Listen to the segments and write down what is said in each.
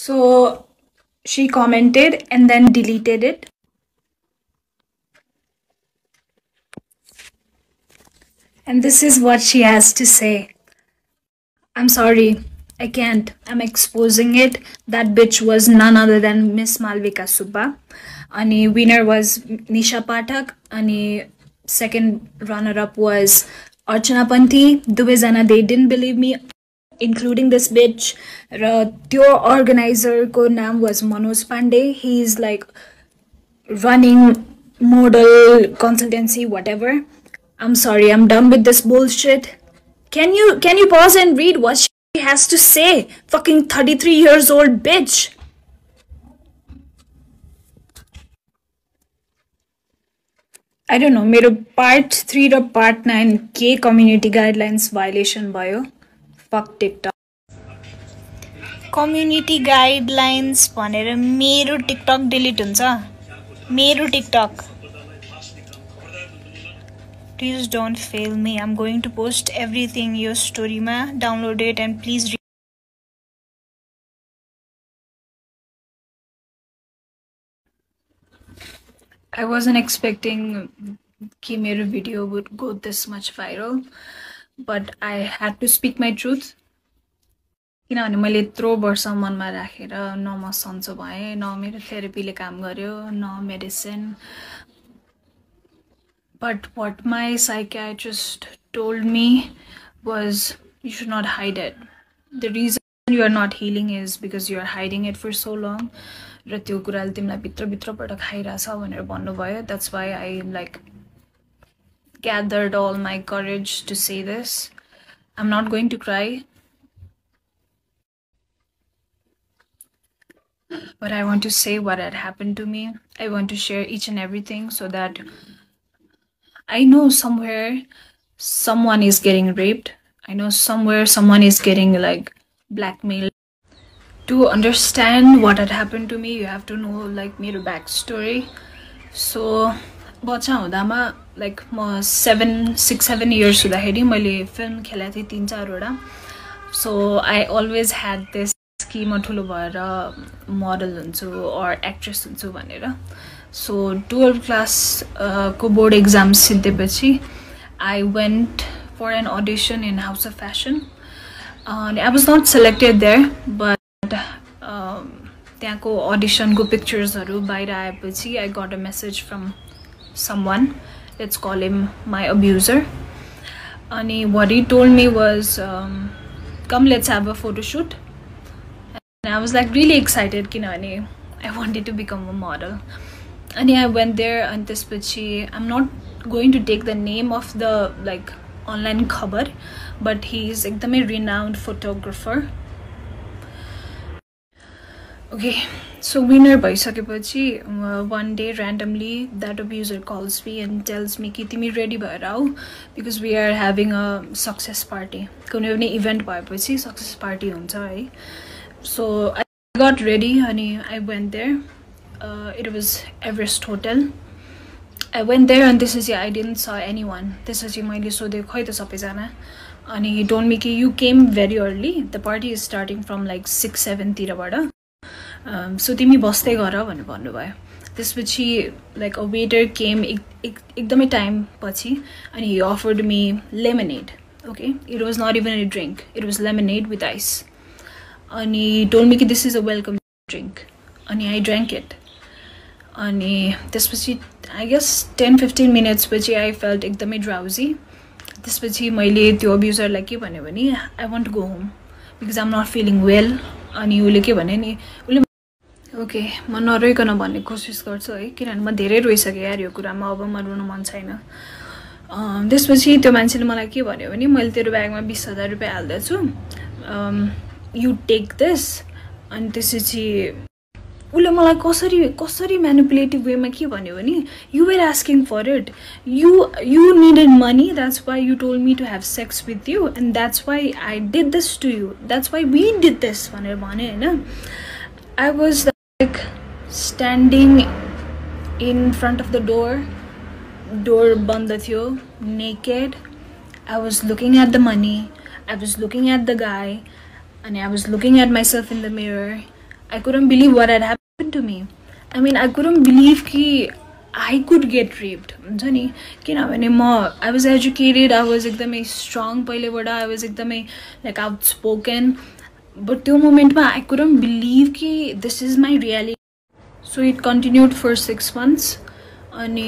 So she commented and then deleted it. And this is what she has to say. I'm sorry, I can't. I'm exposing it. That bitch was none other than Miss Malvika Subba. Ani winner was Nisha Pathak. Ani second runner-up was Archana Panthi. Dubezana, they didn't believe me, including this bitch. Your organizer ko naam was Manoj Pandey. He's like running model consultancy, whatever. I'm sorry, I'm done with this bullshit. Can you pause and read what she has to say? Fucking 33 years old bitch. I don't know, मेरो part 3 र part 9 के community guidelines violation भयो. Fuck TikTok. Community guidelines भनेर मेरो TikTok delete हुन्छ. मेरो TikTok. Please don't fail me. I'm going to post everything your story ma. Download it and please read. I wasn't expecting कि मेरो video would go this much viral, but I had to speak my truth. किनभने मैले यत्रो वर्ष मनमा राखेर न म सन्चो भए, न मेरो थेरेपीले काम गर्यो, न medicine. But what my psychiatrist told me was you should not hide it. The reason you are not healing is because you are hiding it for so long. र त्यो कुराले तिमीलाई भित्रभित्रबाट खाइराछ भनेर भन्नुभयो. That's why I like gathered all my courage to say this. I'm not going to cry, but I want to say what had happened to me. I want to share each and everything so that I know somewhere someone is getting raped. I know somewhere someone is getting like blackmailed. To understand what had happened to me, you have to know like my backstory. So, bacha hudama like ma 6-7 years हुँदाखेरि मैले film खेलेको थिएँ 3-4 वटा. So I always had this कि म ठुलो भएर model हुन्छु or actress हुन्छु भनेर. So 12th class को board exams सिद्धेपछि I went for an audition in House of Fashion. I was not selected there, but त्यहाँको audition को pictures हरु बाहिर आएपछि I got a message from someone. Let's call him my abuser. And what he told me was, come let's have a photo shoot. And I was like really excited kinabhane I wanted to become a model. And I went there and त्यसपछि I'm not going to take the name of the like online khabar, but he is एकदमै renowned photographer. Okay, so winner bhaisकेपछि one day randomly that abuser calls me and tells me कि तिमी ready भएर आऊ because we are having a success party. कुनै पनि event भएपछि success party हुन्छ है. So I got ready and I went there. It was Everest Hotel. I went there and I didn't saw anyone. This is मैले सोधे खै त सबैजना. And he told me कि you came very early. The party is starting from like 6-7 तिरबाट. So तिमी बस्दै गर भनेर भन्नुभयो. त्यसपछि like a waiter came एकदमै time पछि and he offered me lemonade. Okay, it was not even a drink. It was lemonade with ice. And he told me कि this is a welcome drink. And I drank it. And त्यसपछि I guess 10-15 minutes पछि I felt एकदमै drowsy. त्यसपछि मैले त्यो abuser लाई के भन्यो भने I want to go home because I'm not feeling well. अनि उले के भने नि उले ओके म नरोइकन भन्ने कोसिस गर्छु है किनभने म धेरै रोइसके यार यो कुरामा अब म रुन मन छैन. त्यसपछि त्यो मान्छेले मलाई के भन्यो भने मैले तेरो ब्यागमा 20,000 रुपैयाँ हाल्दै छु. You take this. अनि त्यसपछि उले मलाई कसरी manipulative way मा के भन्यो भने you were asking for it. You needed money, that's why you told me to have sex with you and that's why I did this to you. That's why we did this भनेर भने हैन. I was like standing in front of the door बन्द थियो, naked. I was looking at the money, I was looking at the guy, and I was looking at myself in the mirror. I couldn't believe what had happened to me. I mean, I couldn't believe कि I could get raped. हुन्छ नि किनभने I was educated, I was एकदमै strong पहिलेबाट, I was एकदमै like outspoken. But त्यो मोमेन्टमा I couldn't believe कि this is my reality. So it continued for 6 months. And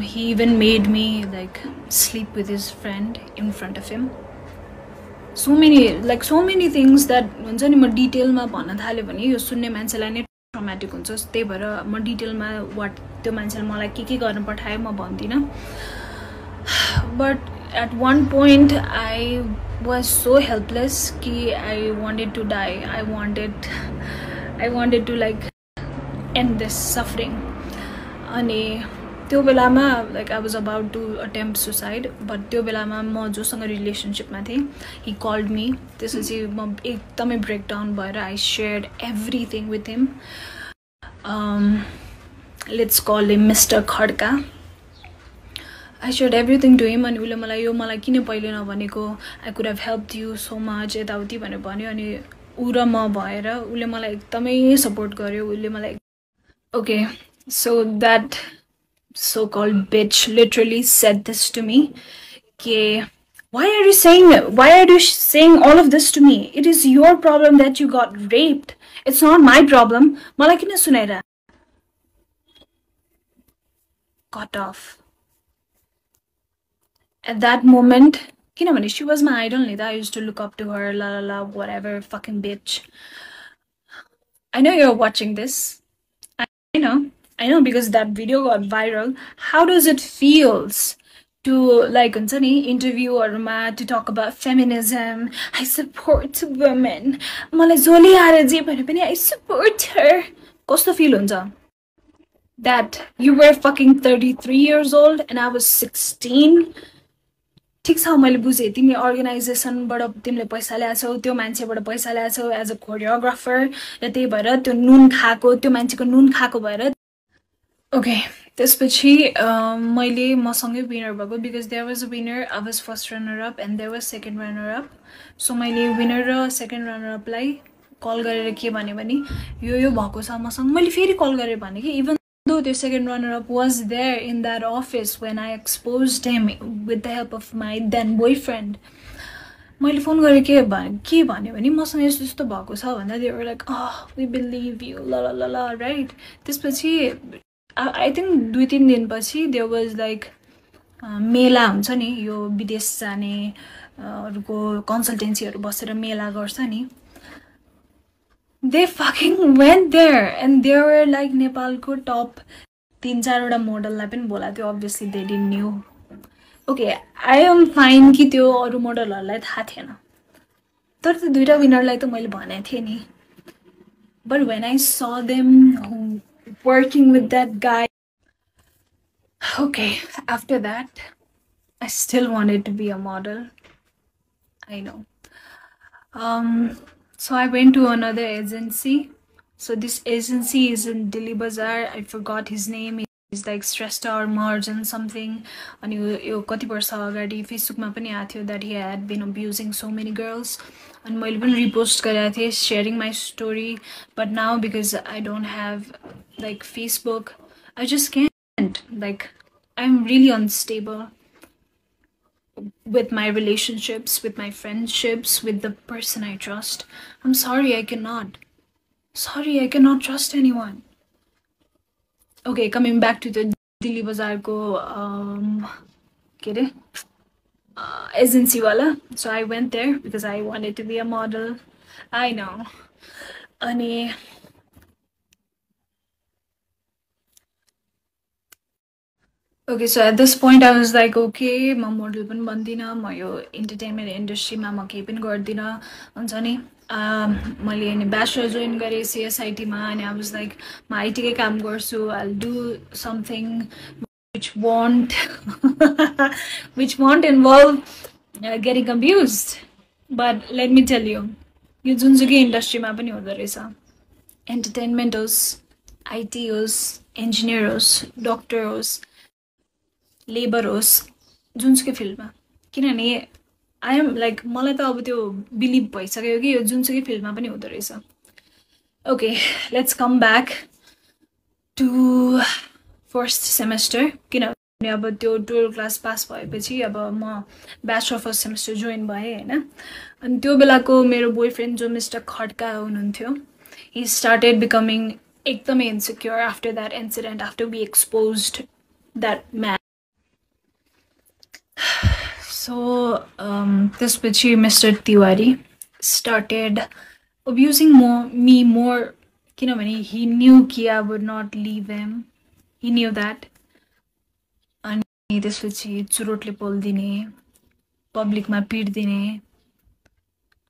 he even made me like sleep with his friend in front of him. So many things that हुन्छ नि म डिटेलमा भन्न थाले भने यो सुन्ने मान्छेलाई नै ट्रमाटिक हुन्छ. त्यही भएर म डिटेलमा वाट त्यो मान्छेले मलाई के गर्न पठायो म भन्दिनँ. But at one point I was so helpless कि I wanted to die. I wanted to like end this suffering. अनि त्यो बेलामा like I was about to attempt suicide, but त्यो बेलामा म जोसँग रिलेसनशिपमा थिएँ, he called me. त्यसपछि म एकदमै breakdown भएर I shared everything with him. Let's call him Mr. Khadka. I shared everything to him. अनि उले मलाई किन पहिले नभनेको, I could have helped you so much यताउति भनेर भन्यो. अनि उ र म भएर उले मलाई एकदमै सपोर्ट गर्यो. उले मलाई okay, so that so-called bitch literally said this to me. Okay, why are you saying all of this to me? It is your problem that you got raped. It's not my problem. Malai kina sunaira? Got off. At that moment, kinabhane she was my idol, Nida. I used to look up to her, la la la, whatever, fucking bitch. I know you're watching this. I know because that video got viral. How does it feels to like interview or to talk about feminism? I support women. Malai zoli aare je bhane pani I support her. Kosto feel huncha? That you were fucking 33 years old and I was 16. ठिक छ मैले बुझे तिमी अर्गनाइजेसनबाट तिमीले पैसा ल्याछौ, त्यो मान्छेबाट पैसा ल्याछौ एज अ कोरियोग्राफर र त्यही भएर त्यो नुन खाएको, त्यो मान्छेको नुन खाएको भएर. ओके, त्यसपछि मैले मसँगै विनर भएको because there was a winner. I was first runner up and there was second runner up. So मैले विनर र सेकेन्ड रनर अपलाई कल गरेर के भने यो भएको छ मसँग. मैले फेरि कल गरेर भने कि even though the second runner-up was there in that office when I exposed him with the help of my then boyfriend, मैले फोन गरेर के भन्यो भने मसँग यस्तो भएको छ भन्दा they were like, oh, we believe you, la la la la, right? त्यसपछि I think 2-3 दिनपछि there was like मेला हुन्छ नि, यो विदेश जाने हरुको कन्सल्टेन्सीहरु बसेर मेला गर्छ नि. They fucking went there and they were like Nepalko top 3-4 वटा मोडललाई पनि बोलाएको थियो. Obviously they didn't knew. Okay, I am fine कि त्यो अरु मोडलहरुलाई थाहा थिएन. तर त्यो दुईटा विनरलाई त मैले भनेको थिएँ नि. But when I saw them working with that guy, okay, after that I still wanted to be a model. I know. So I went to another agency. So this agency is in Delhi Bazaar. I forgot his name. He's like Shrestha or Marjan something. And yo kati barsa agadi Facebook ma pani aatyo that he had been abusing so many girls. And मैले पनि repost गरेको थिएँ sharing my story. But now because I don't have like Facebook, I just can't. Like I'm really unstable with my relationships, with my friendships, with the person I trust. I'm sorry, I cannot. Sorry, I cannot trust anyone. Okay, coming back to the Delhi Bazaar ko agency wala. So I went there because I wanted to be a model. I know. Ani okay, so at this point I was like, okay, ma model पनि बन्दिनँ, म यो entertainment industry मा म केही पनि गर्दिनँ हुन्छ नि. मैले नि bachelor join गरेँ CSIT मा अनि I was like, म IT कै काम गर्छु, I'll do something which won't which won't involve getting abused. But let me tell you, यो जुनसुकै industry मा पनि हुँदो रहेछ. Entertainment होस्, IT होस्, engineer होस्, doctor होस्, labor होस्, जुनसुकै फिल्डमा. किनभने I am like मलाई त अब त्यो बिलिभ भइसक्यो कि यो जुनसुकै फिल्डमा पनि हुँदो रहेछ. Okay, let's come back to first semester. किनभने अब त्यो 12 क्लास पास भएपछि अब म ब्याचलर फर्स्ट सेमेस्टर जोइन भएँ हैन. अनि त्यो बेलाको मेरो बोयफ्रेन्ड जो मिस्टर खड्का हुनुहुन्थ्यो, he started becoming एकदमै insecure after that incident, after we exposed that man. So त्यसपछि Mr. Tiwari started abusing me more. He knew कि I would not leave him. He knew that. अनि त्यसपछि चुरोटले पोल्दिने, पब्लिकमा पिट्दिने,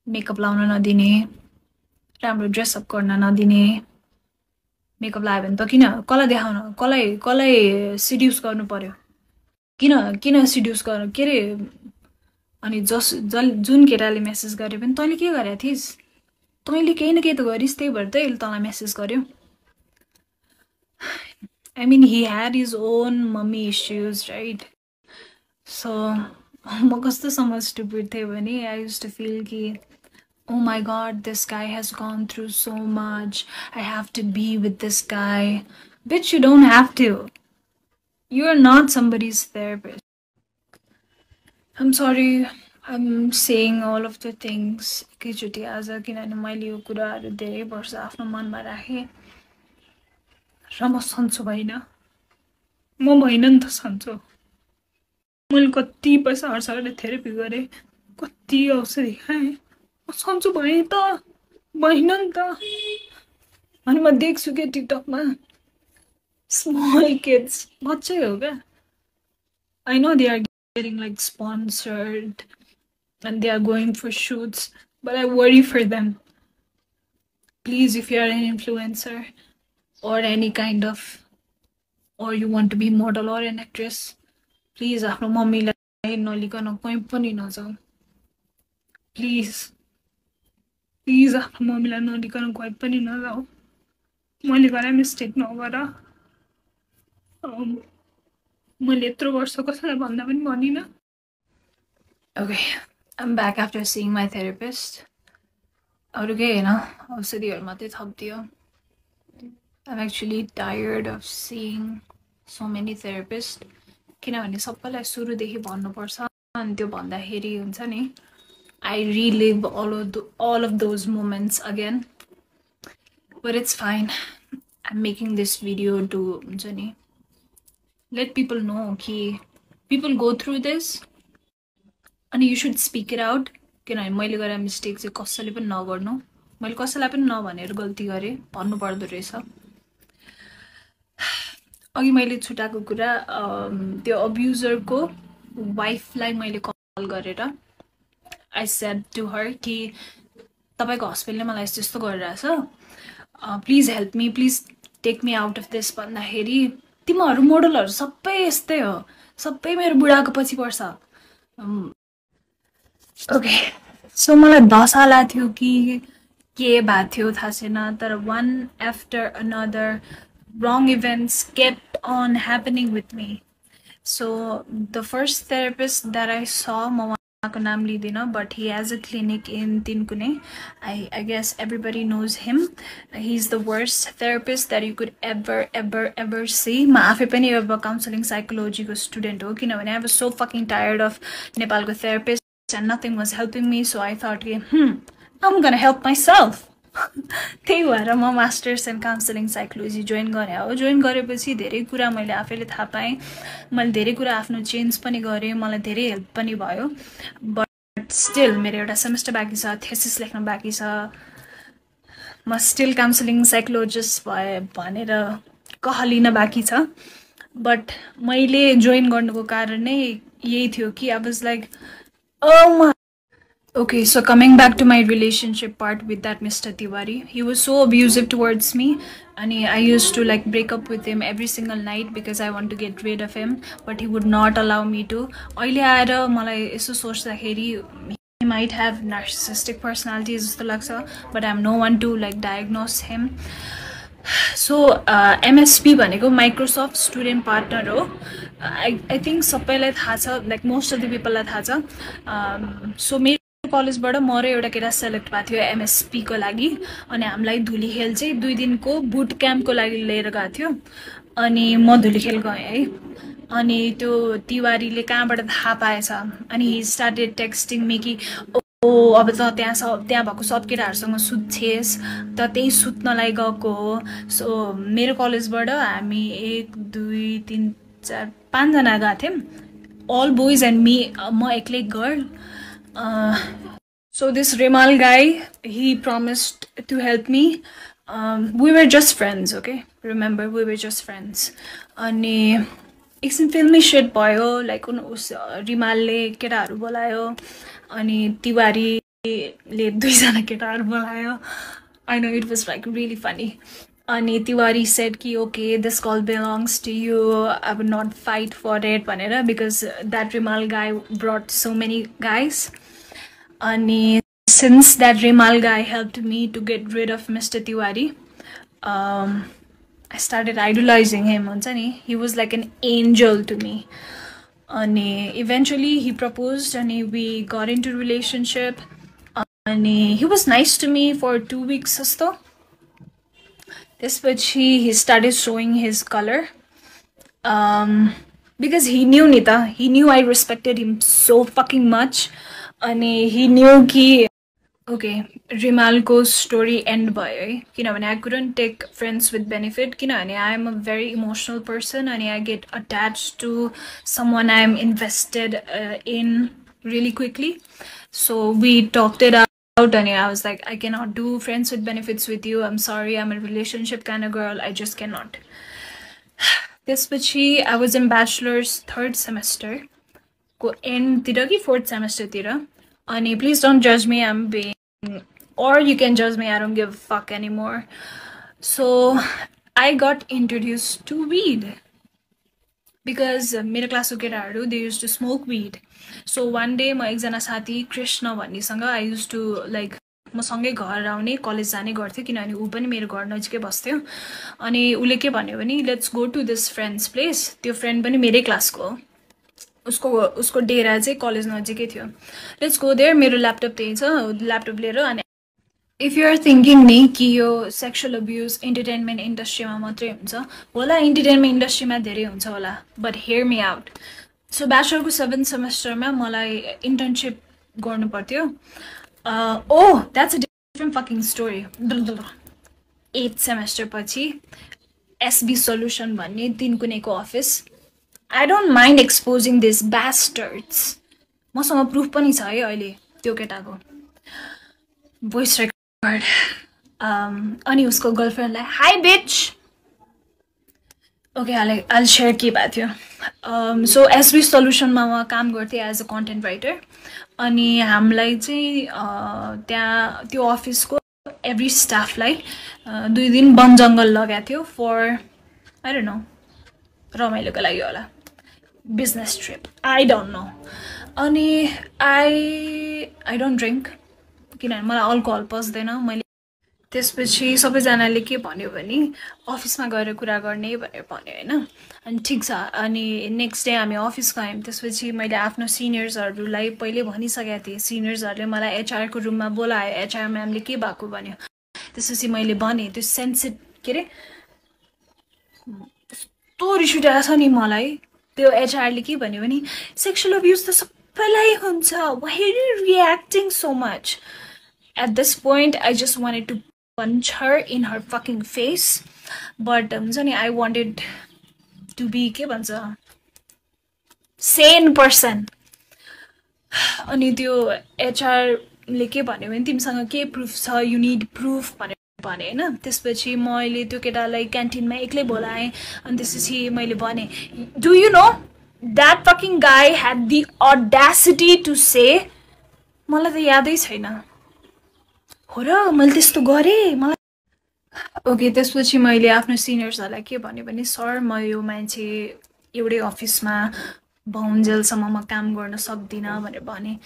makeup लाउन नदिने, राम्रो dress up गर्न नदिने. मेकअप लगायो भने त किन कसलाई देखाउन, कसलाई सिड्युस गर्नु पर्यो, किन सिड्युस गर्नु के रे. अनि जुन केटाले मेसेज गरे पनि तैँले के गरेका थिइस्, तैँले केही न केही त गरिस्, त्यही भएर त तँलाई मेसेज गर्यो. I mean, he had his own mummy issues, right? So, म कस्तोसम्म stupid थिएँ भने I used to feel कि oh my god, this guy has gone through so much. I have to be with this guy. Bitch, you don't have to. You are not somebody's therapist. I'm sorry, I'm saying all of the things. एकैचोटि आज किनभने मैले यो कुराहरू धेरै वर्ष आफ्नो मनमा राखेँ र म सन्चो भइन. म भइन नि त सन्चो. मैले कति पैसा खर्च गरेर थेरेपी गरेँ, कति औषधि खाएँ, म सन्चो भएँ त भइन नि त. अनि म देख्छु के टिकटकमा स्मल किड्स, बच्चै हो क्या. I know they are getting like sponsored and they are going for shoots, but I worry for them. Please, if you are an influencer or any kind of, or you want to be model or an actress, please आफ्नो मम्मीलाई नलिकन कहीँ पनि नजाऊ. Please आफ्नो मम्मीलाई नलिकन कहीँ पनि नजाऊ. मैले गरे मिस्टेक नगर. मैले यत्रो वर्ष कसैलाई भन्दा पनि भनिनँ. Okay, I'm back after seeing my therapist. अरू केही हैन, औषधिहरू मात्रै थपिदियो. I'm actually tired of seeing so many therapists. किनभने सबैलाई सुरुदेखि भन्नुपर्छ अनि त्यो भन्दाखेरि हुन्छ नि, I relive all of those moments again. But it's fine. I'm making this video to हुन्छ नि, let people know कि people go through this and you should speak it out. किनभने मैले गरेर मिस्टेक चाहिँ कसैले पनि नगर्नु. मैले कसैलाई पनि नभनेर गल्ती गरेँ भन्नु पर्दो रहेछ. अघि मैले छुटाएको कुरा, त्यो अब्युजरको वाइफलाई मैले कल गरेर I said to her कि तपाईको हस्बेन्डले मलाई यस्तो गरिरहेछ, please help me, please take me out of this भन्दाखेरि तिमीहरू मोडलहरू सबै यस्तै हो, सबै मेरो बुढाको पछि पर्छ. ओके, सो मलाई दशा लाग्थ्यो कि के भएको थियो थाहा छैन, तर one after another wrong events kept on happening with me. So the first therapist that I saw, म उहाँको नाम लिदिन, but he has a clinic in Tinkune. I guess everybody knows him. He's the worst therapist that you could ever see. म आफै पनि अब counseling psychology को student हो, किनभने I was so fucking tired of नेपालको therapist and nothing was helping me. So I thought, I'm gonna help myself. त्यही भएर म masters in counselling psychology join गरेँ हो. जोइन गरेपछि धेरै कुरा मैले आफैले थाहा पाएँ. मैले धेरै कुरा आफ्नो चेन्ज पनि गरेँ, मलाई धेरै हेल्प पनि भयो. बट स्टिल मेरो एउटा सेमेस्टर बाँकी छ, थेसिस लेख्न बाँकी छ. म स्टिल काउन्सिलिङ साइकोलोजिस्ट भए भनेर कहलिन बाँकी छ. बट मैले जोइन गर्नुको कारण नै यही थियो कि I was like, oh my. Okay, so coming back to my relationship part with that Mr. Tiwari, he was so abusive towards me, and I used to like break up with him every single night because I want to get rid of him, but he would not allow me to. अहिले आएर मलाई यसो सोच्दाखेरि he might have narcissistic personality जस्तो लाग्छ, but I'm no one to like diagnose him. So MSP भनेको Microsoft Student Partner हो. I think सबैलाई थाहा छ, like most of the people लाई थाहा छ. So कलेजबाट म र एउटा केटा सेलेक्ट भएको थियो एमएसपी को लागि अनि हामीलाई धुलीखेल चाहिँ 2 दिनको बुट क्याम्पको लागि लिएर गएको थियो अनि म धुलीखेल गएँ है अनि त्यो तिवारीले कहाँबाट थाहा पाएछ अनि ही स्टार्टेड टेक्स्टिङ मी कि ओ अब त त्यहाँ भएको सब केटाहरूसँग सुत्छेस त त्यही सुत्नलाई गएको हो सो मेरो कलेजबाट हामी 1 2 3 4 5 जना गएको थियौँ all boys and me म एक्लै girl so this Rimal guy he promised to help me we were just friends okay remember we were just friends अनि एकछिन फिल्मी सेट भयो लाइक उस रिमालले केटाहरू बोलायो अनि तिवारीले 2 जना केटाहरू बोलायो I know it was like really funny अनि तिवारी said कि okay this call belongs to you I would not fight for it भनेर because that Rimal guy brought so many guys अनि since that Rimal guy helped me to get rid of Mr. Tiwari I started idolizing him हुन्छ नि he was like an angel to me अनि eventually he proposed and we got into relationship and he was nice to me for 2 weeks जस्तो त्यसपछि he started showing his color because he knew Nita he knew I respected him so fucking much and he knew कि okay Rimal को story end भयो है किनभने I couldn't take friends with benefit किनभने I am a very emotional person and I get attached to someone I am invested in really quickly so we talked it out and I was like I cannot do friends with benefits with you I'm sorry I'm a relationship kind of girl I just cannot त्यसपछि I was in bachelor's 3rd semester को end तिर कि 4th semester तिर अनि please don't judge me I'm being or you can judge me I don't give a fuck anymore so I got introduced to weed because मेरो क्लासको केटाहरू they used to smoke weed so one day म एकजना साथी Krishna भन्नेसँग I used to like म सँगै घर आउने कलेज जाने गर्थ्यो किनभने उ पनि मेरो घर नजिकै बस्थ्यो अनि उले के भन्यो भने let's go to this friends place त्यो फ्रेन्ड पनि मेरै क्लासको हो उसको डेरा चाहिँ कलेज नजिकै थियो लेट्स गो देयर मेरो ल्यापटप त्यही छ ल्यापटप लिएर अनि if you are thinking ni कि यो sexual abuse entertainment industry मा मात्रै हुन्छ होला entertainment industry मा धेरै हुन्छ होला but hear me out so bachelor को 7th semester मा मलाई internship गर्नु पर्थ्यो oh that's a different fucking story 8th semester पछि SB solution भन्ने दिन कुनैको office I don't mind exposing these bastards मसँग प्रुफ पनि छ है अहिले त्यो केटाको voice record अनि उसको गर्लफ्रेन्डलाई हाई बिच ओके I'll share के भएको थियो सो एसबी सल्युसनमा म काम गर्थेँ एज अ कन्टेन्ट राइटर अनि हामीलाई चाहिँ त्यहाँ त्यो अफिसको एभ्री स्टाफलाई 2 दिन वन जङ्गल लगाएको थियो फर आई डोन्ट नो रमाइलोको लागि होला business trip I don't know अनि आई डोन्ट ड्रिङ्क किनभने मलाई अल्कोहल पस्दैन मैले त्यसपछि सबैजनाले के भन्यो भने अफिसमा गएर कुरा गर्ने भनेर भन्यो हैन अनि ठीक छ अनि नेक्स्ट डे हामी अफिस गयौँ त्यसपछि मैले आफ्नो सिनियर्सहरूलाई पहिले भनिसकेको थिएँ सिनियर्सहरूले मलाई एचआर को रुममा बोलायो एचआर म्यामले के भएको भन्यो त्यसपछि मैले भने त्यो सेन्सिट के रे तो रिस उठेको छ नि मलाई त्यो एचआरले के भन्यो भने सेक्सुअल अब्युज त सबैलाई हुन्छ why are you reacting so much at this point I just wanted to punch her in her fucking face but I wanted to be के भन्छ sane person अनि त्यो एचआर ले के भन्यो भने तिमीसँग के प्रुफ छ you need proof भनेर भने हैन त्यसपछि मैले त्यो केटालाई क्यान्टिनमा एक्लै बोलाएँ अनि त्यसपछि मैले भने do you know that fucking guy had the audacity to say मलाई त यादै छैन हो र मैले त्यस्तो गरेँ मलाई ओके त्यसपछि मैले आफ्नो सिनियर्सहरूलाई के भन्यो भने सर म यो मान्छे एउटै अफिसमा बाउन्जेलसम्म म काम गर्न सक्दिनँ भनेर भने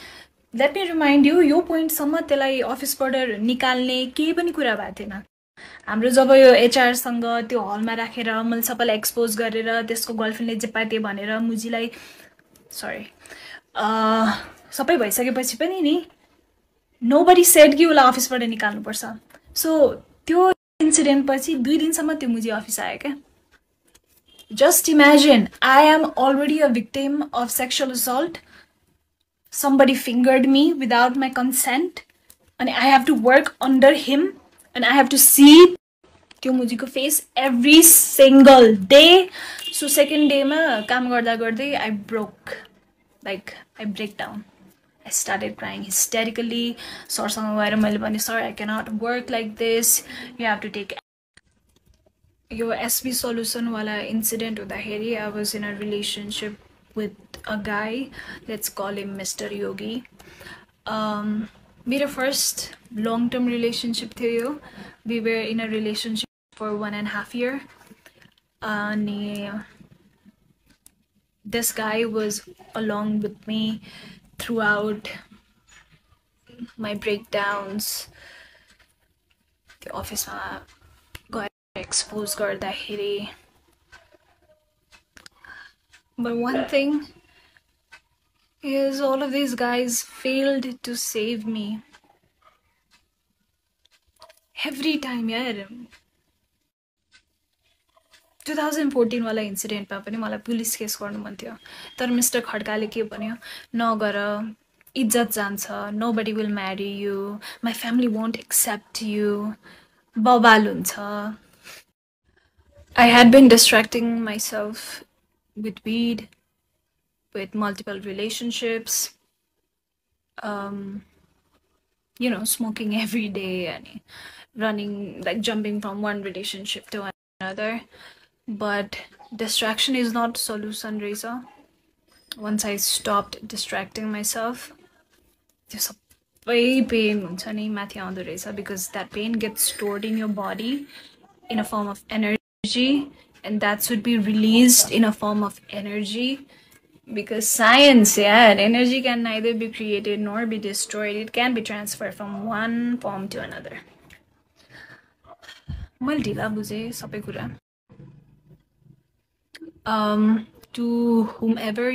लेट मी रिमाइन्ड यो पोइन्टसम्म त्यसलाई अफिसबाट निकाल्ने केही पनि कुरा भएको थिएन हाम्रो जब यो एचआरसँग त्यो हलमा राखेर मैले सबैलाई एक्सपोज गरेर त्यसको गर्लफ्रेन्डले जे पाए भनेर मुजीलाई सरी सबै भइसकेपछि पनि नि nobody said कि उसलाई अफिसबाट निकाल्नुपर्छ. So त्यो इन्सिडेन्ट पछि 2 दिनसम्म त्यो मुजी अफिस आयो क्या. Just imagine, I am already a victim of sexual assault. Somebody fingered me without my consent, and I have to work under him, and I have to see त्यो मुजीको face every single day. So second day मा काम गर्दा गर्दै I broke, like I break down. I started crying hysterically. सरसँग गएर मैले भने, sir, I cannot work like this. You have to take. यो SB solution वाला incident हुँदाखेरि I was in a relationship with a guy. Let's call him Mr. Yogi. मेरो first long-term relationship थियो यो. We were in a relationship for 1.5 years. And this guy was along with me throughout my breakdowns. The office got exposed गर्दाखेरि. But one thing is, all of these guys failed to save me. Every time, yaar. 2014 वाला इन्सिडेन्टमा पनि मलाई police case गर्नु मन थियो. तर mister खड्काले के भन्यो, नगर, इज्जत जान्छ, nobody will marry you, my family won't accept you, बवाल हुन्छ. I had been distracting myself with weed, with multiple relationships, smoking every day and running, like jumping from one relationship to another. But distraction is not solution, Reza. Once I stopped distracting myself, there's a pain because that pain gets stored in your body in a form of energy, and that should be released in a form of energy. Because science, yeah, energy can neither be created nor be destroyed. It can be transferred from one form to another. मैले ढिला बुझेँ सबै कुरा. To whoever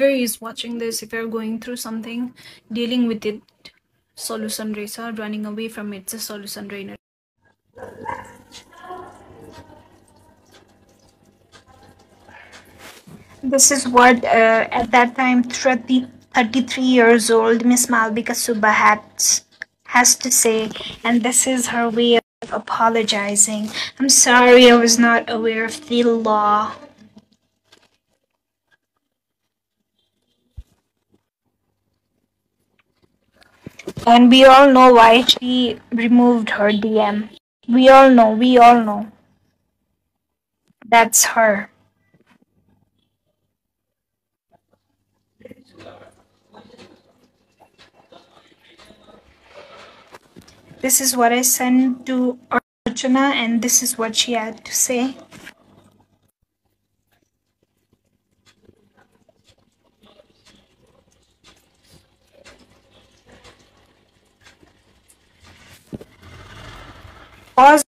is watching this, if you're going through something, dealing with it, solution raisa, running away from it's a solution rainer. This is what at that time 33 years old Miss Malvika Subba has to say, and this is her way of apologizing. I'm sorry, I was not aware of the law. And we all know why she removed her DM. We all know. That's her. This is what I sent to Archana, and this is what she had to say. Pause.